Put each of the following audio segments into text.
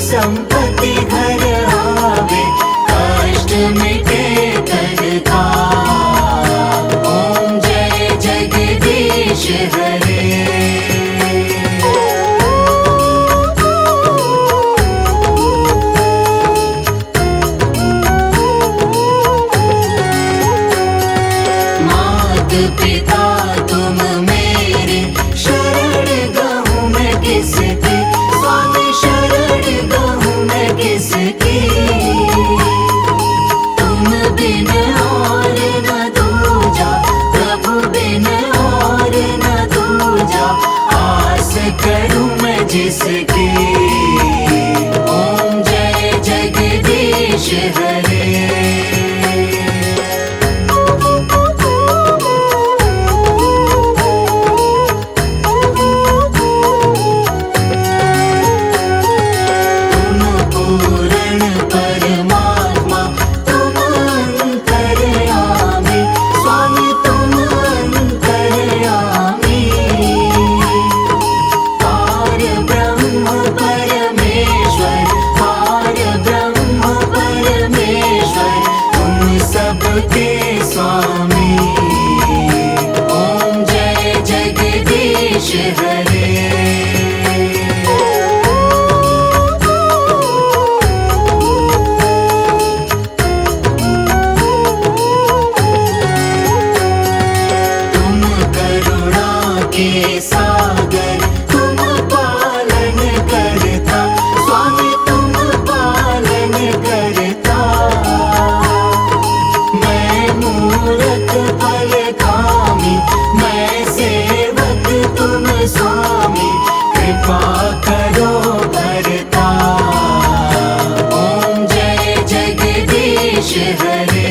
संपत्ति घर आवे, कष्ट मिटे तत्काल। ओम जय जगदीश हरे। मात पिता तुम मेरे, शरण गहूँ मैं किसकी, स्वामी शरण गहूँ मैं किसकी। तुम बिन और न दूजा, प्रभु बिन और न दूजा, आस करूँ मैं जिसकी। ओम जय जगदीश हरे। स्वामी ओम जय जगदीश हरे। तुम करुणा के सागर, तुम पालन करता, स्वामी तुम पालन करता। मूरत फल कामी, मैं सेवक तुम स्वामी, कृपा करो भरता। ओम जय जगदीश हरे।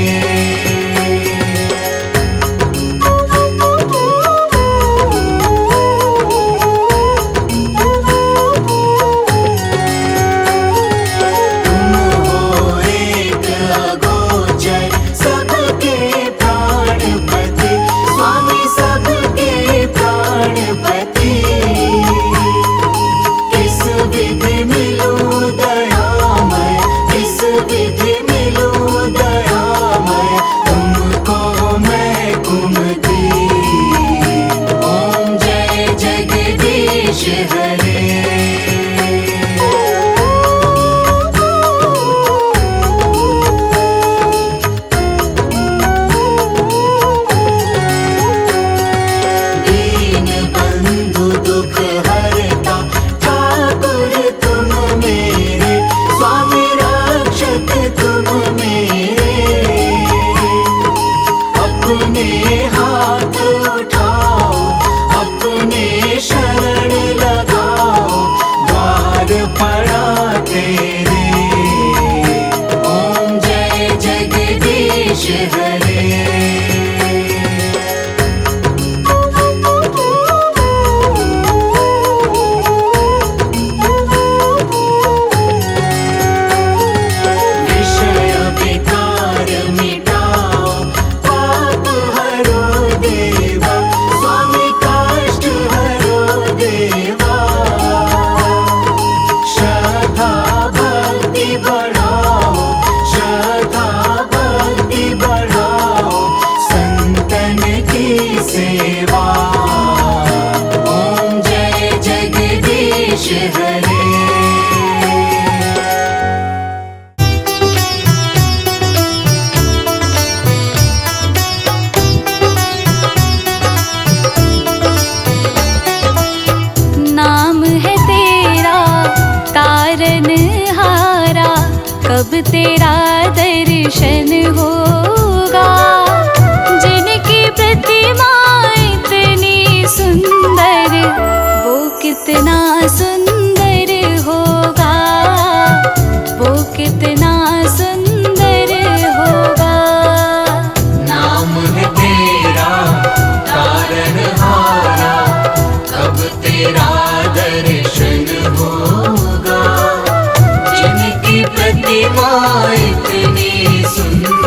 कब तेरा दर्शन होगा, जिनकी प्रतिमा इतनी सुंदर, वो कितना सुंदर होगा, वो कितना सुंदर होगा। नाम है तेरा तारनहारा, कब तेरा दर्शन होगा, जिनकी प्रतिमा इतनी सुंदर,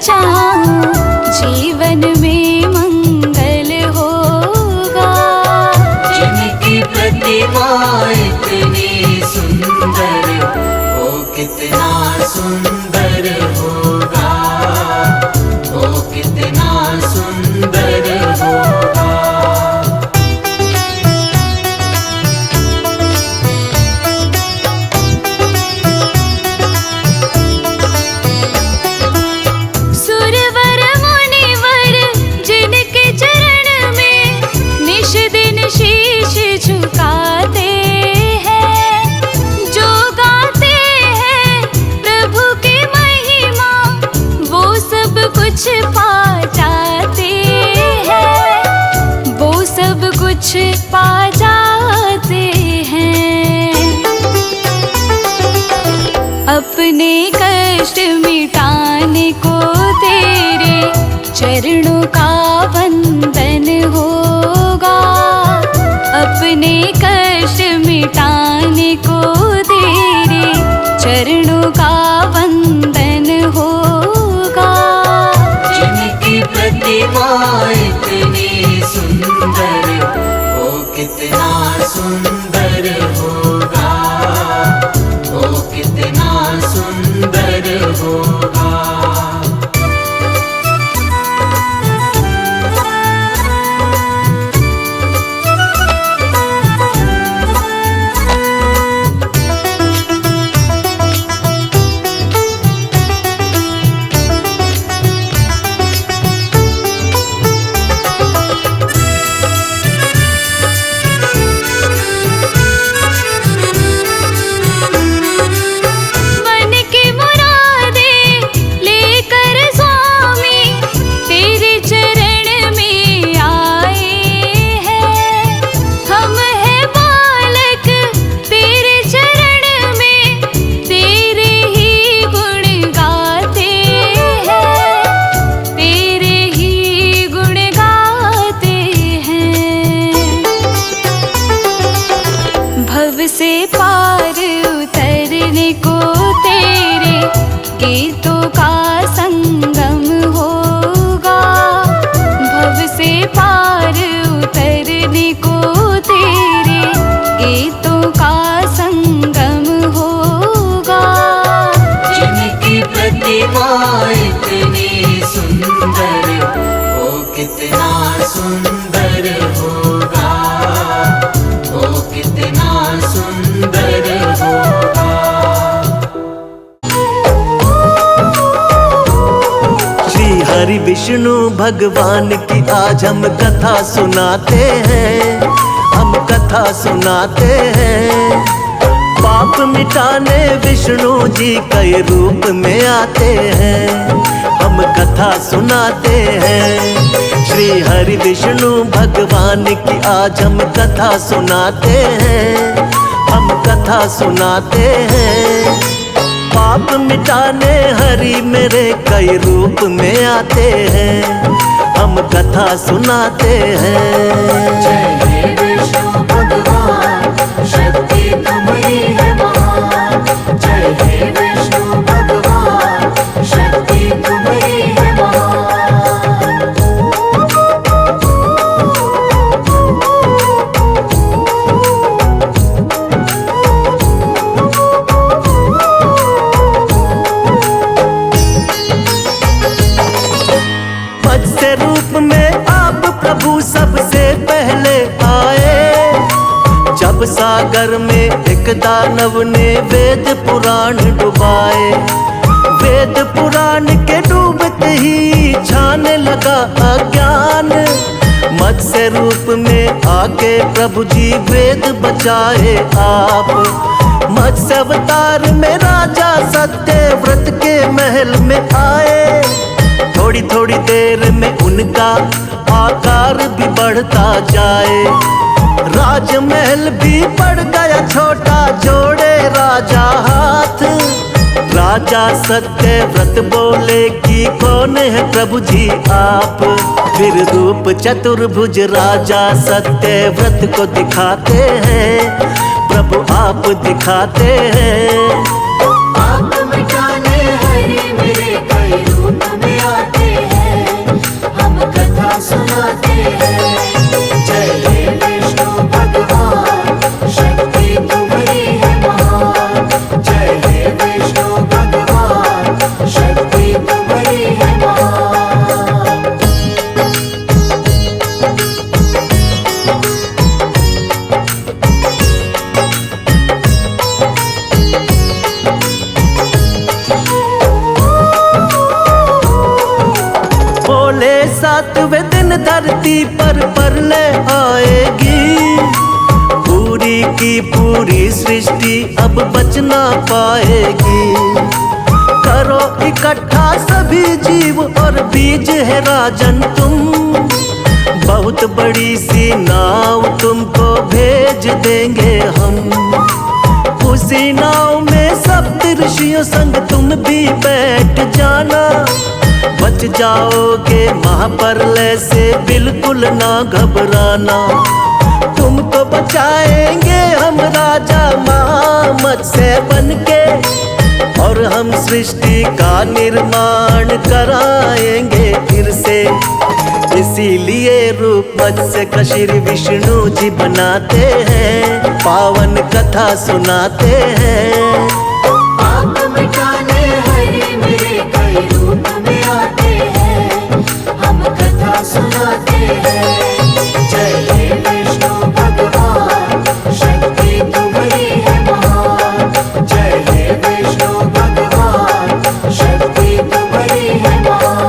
चाहूं जीवन में मंगल होगा। जिनकी प्रतिमा इतनी सुंदर, वो कितना सुंदर होगा, वो कितना सुंदर होगा। सुरवर मुनिवर जिनके चरण में निश दिन शीश झुकाते हैं, जो गाते हैं प्रभु की महिमा, वो सब कुछ पा जाते हैं, वो सब कुछ पा जाते हैं। अपने कष्ट मिटाने को तेरे चरणों का वंदन होगा। अपने कष्ट मिटाने को तेरे चरणों का वंदन होगा। जिनकी प्रतिमा इतनी सुंदर, वो कितना सुंदर होगा, वो कितना सुंदर होगा। मन की मुरादें लेकर स्वामी तेरे चरण में आए हैं। हम हैं बालक तेरे चरण में, तेरे ही गुण गाते हैं, तेरे ही गुण गाते हैं। भव से पार उतरने को तेरे गीतों का संगम होगा। भव से पार उतरने को तेरे गीतों का संगम होगा। जिनकी प्रतिमा इतनी सुंदर, वो कितना सुंदर होगा, वो कितना सुंदर होगा। श्री हरि विष्णु भगवान की आज हम कथा सुनाते हैं, हम कथा सुनाते हैं। पाप मिटाने विष्णु जी कई रूप में आते हैं, हम कथा सुनाते हैं। श्री हरि विष्णु भगवान की आज हम कथा सुनाते हैं, हम कथा सुनाते हैं। पाप मिटाने हरि मेरे कई रूप में आते हैं, हम कथा सुनाते हैं। जय हे विष्णु भगवान, शक्ति तुम्हारी है महान। जय हे विष्णु भगवान, शक्ति तुम्हारी है महान। मत्स्य रूप में आप प्रभु सबसे पहले आए, जब सागर में एक दानव ने वेद पुराण डुबाए। वेद पुराण के डूबते ही छाने लगा अज्ञान। मत्स्य रूप में आके प्रभु जी वेद बचाए आप। मत्स्य अवतार में राजा सत्यव्रत के महल में आए। थोड़ी थोड़ी देर में उनका आकार भी बढ़ता जाए। राजमहल भी पड़ गया छोटा, जोड़े राजा हाथ। राजा सत्यव्रत बोले कि कौन है प्रभु जी आप। फिर रूप चतुर्भुज राजा सत्यव्रत को दिखाते हैं, प्रभु आप दिखाते हैं। पाप मिटाने हरि मेरे कई रूप में आते धरती पर प्रलय आएगी, पूरी की पूरी सृष्टि अब बच ना पाएगी। करो इकट्ठा सभी जीव और बीज है राजन तुम, बहुत बड़ी सी नाव तुमको भेज देंगे हम। उसी नाव में सप्त ऋषियों संग तुम भी बैठ जाना, बच जाओगे महाप्रलय से बिल्कुल ना घबराना। तुमको बचाएंगे हम राजा महामत्स्य बनके, और हम सृष्टि का निर्माण कराएंगे फिर से। इसीलिए रूप मत्स्य का श्री विष्णु जी बनाते हैं, पावन कथा सुनाते हैं। पाप मिटाने हरे मेरे कई रूप में आते हैं, हम कथा सुनाते हैं। जय हे विष्णु भगवान, शक्ति तुम्हारी है महान। जय हे विष्णु भगवान, शक्ति तुम्हारी है महान।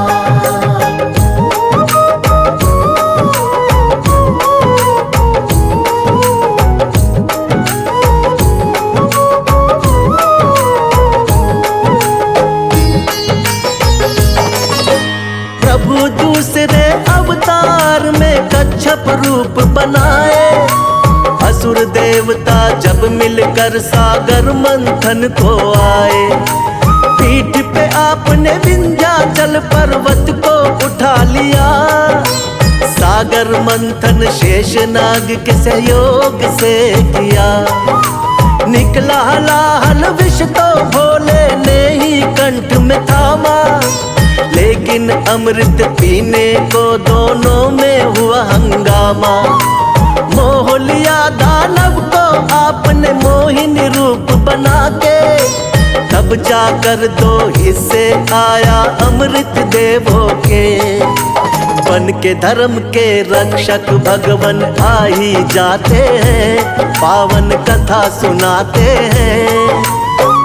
प्रभु दूसरे अवतार में कच्छप रूप बनाए, असुर देवता जब मिलकर सागर मंथन को आए। पीठ पे आपने विंध्याचल पर्वत को उठा लिया, सागर मंथन शेषनाग के सहयोग से किया। निकला हलाहल विष तो भोले ने ही कंठ में थामा, लेकिन अमृत पीने को दोनों में हुआ हंगामा। मोह लिया दानव को आपने मोहिनी रूप बना के, तब जाकर दो हिस्से आया अमृत देवों के। बन के धर्म के रक्षक भगवन आ ही जाते हैं, पावन कथा सुनाते हैं।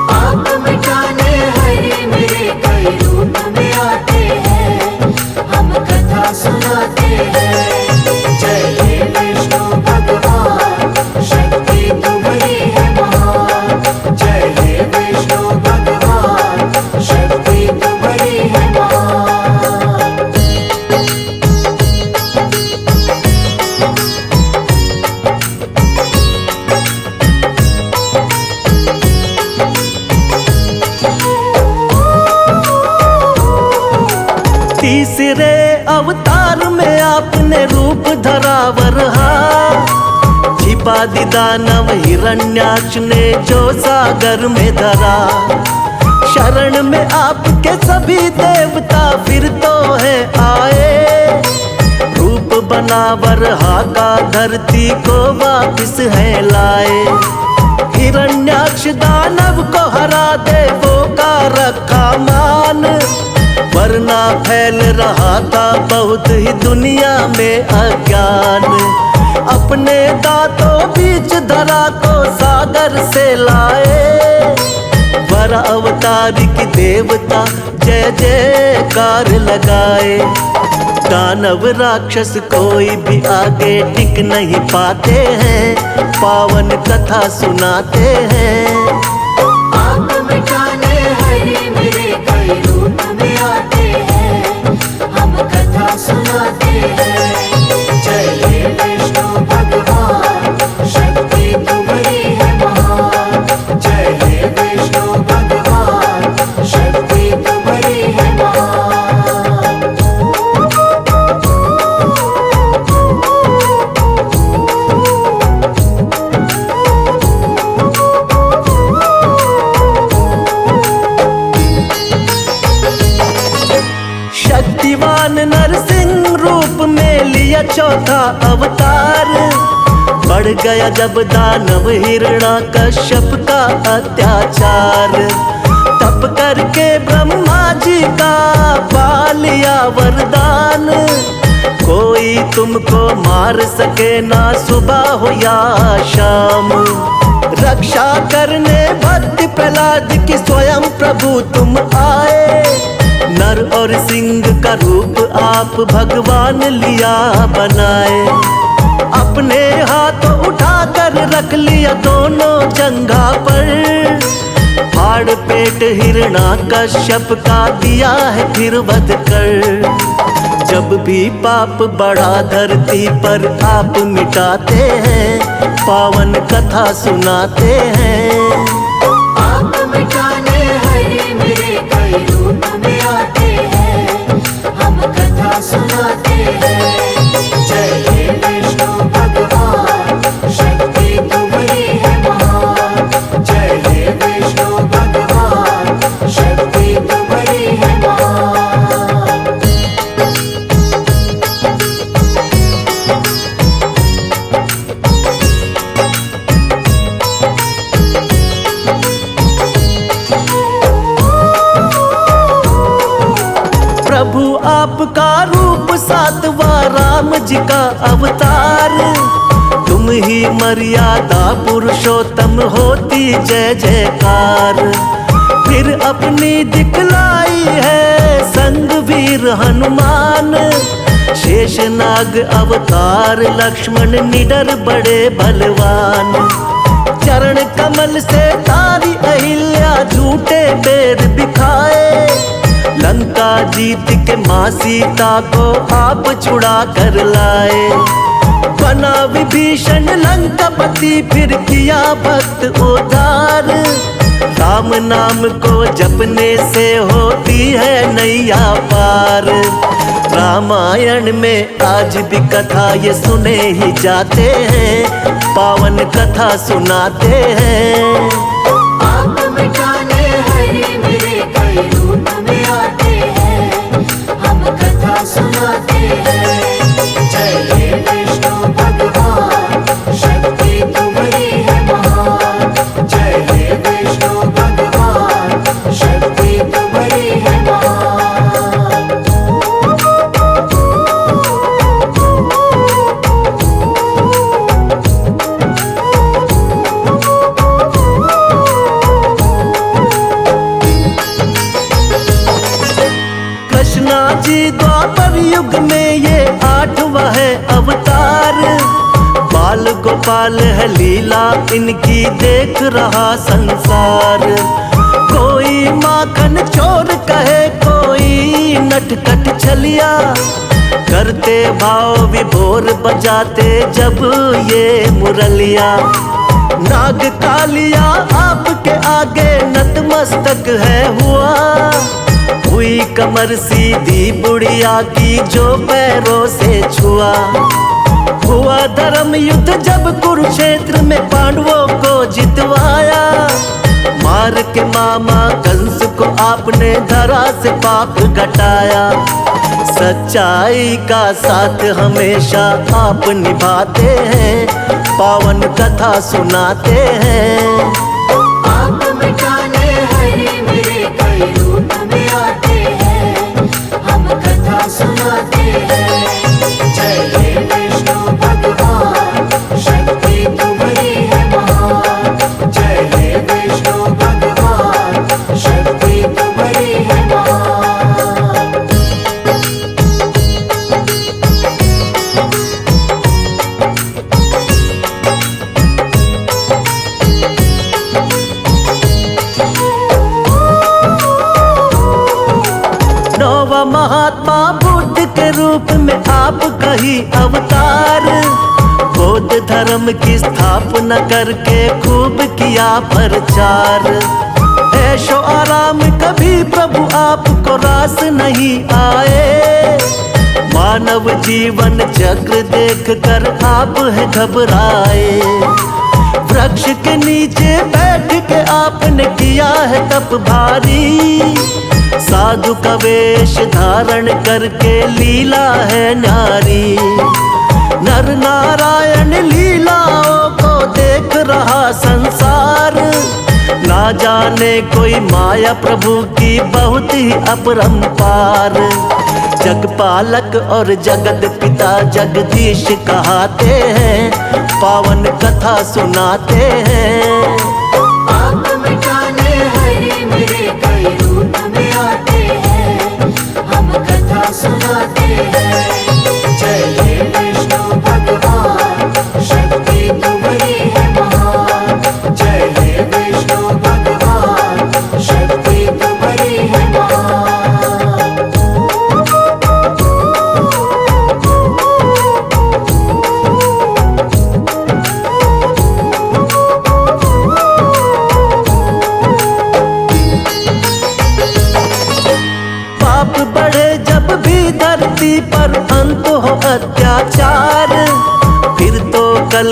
पाप मिटाने हरे मेरे कई रूप में आते हैं, हम कथा सुनाते हैं। जय हे विष्णु भगवान, शक्ति तुम्हारी है महान। जय हे विष्णु भगवान, शक्ति तुम्हारी है महान। तीसरे अवतार में आपने रूप धरा वरहा, छिपा दी दानव हिरण्याक्ष ने जो सागर में धरा। शरण में आपके सभी देवता फिर तो है आए, रूप बना वरहा का धरती को वापिस है लाए। हिरण्याक्ष दानव को हरा देवों का रखा मान, वरना फैल रहा था बहुत ही दुनिया में अज्ञान। अपने दांतों बीच धरा को सागर से लाए, वर अवतारी की देवता जय जयकार लगाए। दानव राक्षस कोई भी आगे टिक नहीं पाते हैं, पावन कथा सुनाते हैं। पाप मिटाने हरे मेरे कई रूप में आते हैं, हम कथा सुनाते हैं। जय हे विष्णु भगवान, शक्ति तुम्हारी है महान। जय हे विष्णु भगवान, शक्ति तुम्हारी है महान। शक्तिवान नरसिंह रूप में लिया चौथा अवतार, बढ़ गया जब दानव हिरण्याकश्यप का अत्याचार। तप करके ब्रह्मा जी का पा लिया वरदान, कोई तुमको मार सके ना सुबह हो या शाम। रक्षा करने भक्त प्रहलाद की स्वयं प्रभु तुम आए, नर और सिंह का रूप आप भगवान लिया बनाए। अपने हाथों उठाकर रख लिया दोनों जंघा पर। फाड़ पेट हिरणाकश्यप का दिया है फिर वध कर। जब भी पाप बढ़ा धरती पर आप मिटाते हैं, पावन कथा सुनाते हैं। आप मिटाने हरे मेरे कई रूप में आते हैं, हम कथा सुनाते हैं। जय हे विष्णु भगवान, शक्ति तुम्हारी है महान। जय हे विष्णु भगवान, शक्ति तुम्हारी है महान। प्रभु आपका रूप सातवां राम जी का अवतार। तुम ही मर्यादा पुरुषोत्तम होती जय जयकार। फिर अपनी दिखलाई है संग वीर हनुमान। शेषनाग अवतार लक्ष्मण निडर बड़े बलवान। चरण कमल से तारी अहिल्या झूठे बेर बिखाए। लंका जीत के माँ सीता को आप छुड़ा कर लाए। बना विभीषण लंकापति फिर किया भक्त उद्धार। राम नाम को जपने से होती है नैया पार। रामायण में आज भी कथा ये सुने ही जाते हैं, पावन कथा सुनाते हैं। आप मिटाने हरे मेरे कई रूप में आते हैं, हम कथा सुनाते हैं। जय हे विष्णु भगवान, शक्ति तुम्हारी है महान। जय हे विष्णु भगवान, शक्ति तुम्हारी है महान। कृष्णा जी द्वापर युग में ये 8वां है अवतार। बाल गोपाल है लीला इनकी देख रहा संसार। कोई माखन चोर कहे कोई नटखट छलिया। करते भाव विभोर बजाते जब ये मुरलिया। नाग कालिया आपके आगे नतमस्तक है हुआ। हुई कमर सीधी बुढ़िया की जो पैरों से छुआ। हुआ धर्म युद्ध जब कुरुक्षेत्र में पांडवों को जितवाया। मार के मामा कंस को आपने धरा से पाप घटाया। सच्चाई का साथ हमेशा आप निभाते हैं, पावन कथा सुनाते हैं। आप मिटाने हरे मेरे कई रूप में आते हैं, हम कथा सुनाते हैं। जय हे विष्णु भगवान, शक्ति तुम्हारी है महान। जय हे विष्णु भगवान, शक्ति तुम्हारी है महान। नौवा महात्मा बुद्ध के रूप में आप कही अवतार। बौद्ध धर्म की स्थापना करके खूब किया प्रचार। ऐशो आराम कभी प्रभु आपको रास नहीं आए। मानव जीवन चक्र देख कर आप है घबराए। वृक्ष के नीचे बैठ के आपने किया है तप भारी। साधु का वेश धारण करके लीला है नारी। नर नारायण लीलाओं को देख रहा संसार। ना जाने कोई माया प्रभु की बहुत ही अपरंपार। जगपालक और जगत पिता जगदीश कहाते हैं, पावन कथा सुनाते हैं। आप मिटाने हरे मेरे कई रूप में आते हैं,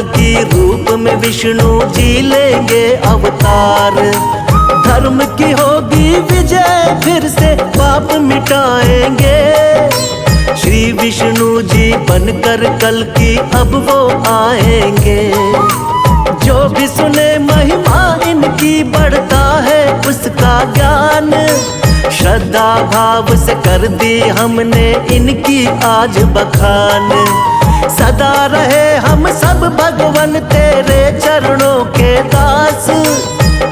की रूप में विष्णु जी लेंगे अवतार। धर्म की होगी विजय, फिर से पाप मिटाएंगे। श्री विष्णु जी बनकर कल की अब वो आएंगे। जो भी सुने महिमा इनकी बढ़ता है उसका ज्ञान। श्रद्धा भाव से कर दी हमने इनकी आज बखान। सदा रहे हम सब भगवन तेरे चरणों के दास।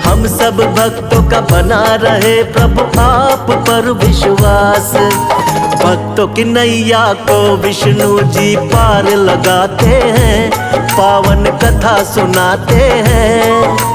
हम सब भक्तों का बना रहे प्रभु आप पर विश्वास। भक्तों की नैया को विष्णु जी पार लगाते हैं, पावन कथा सुनाते हैं।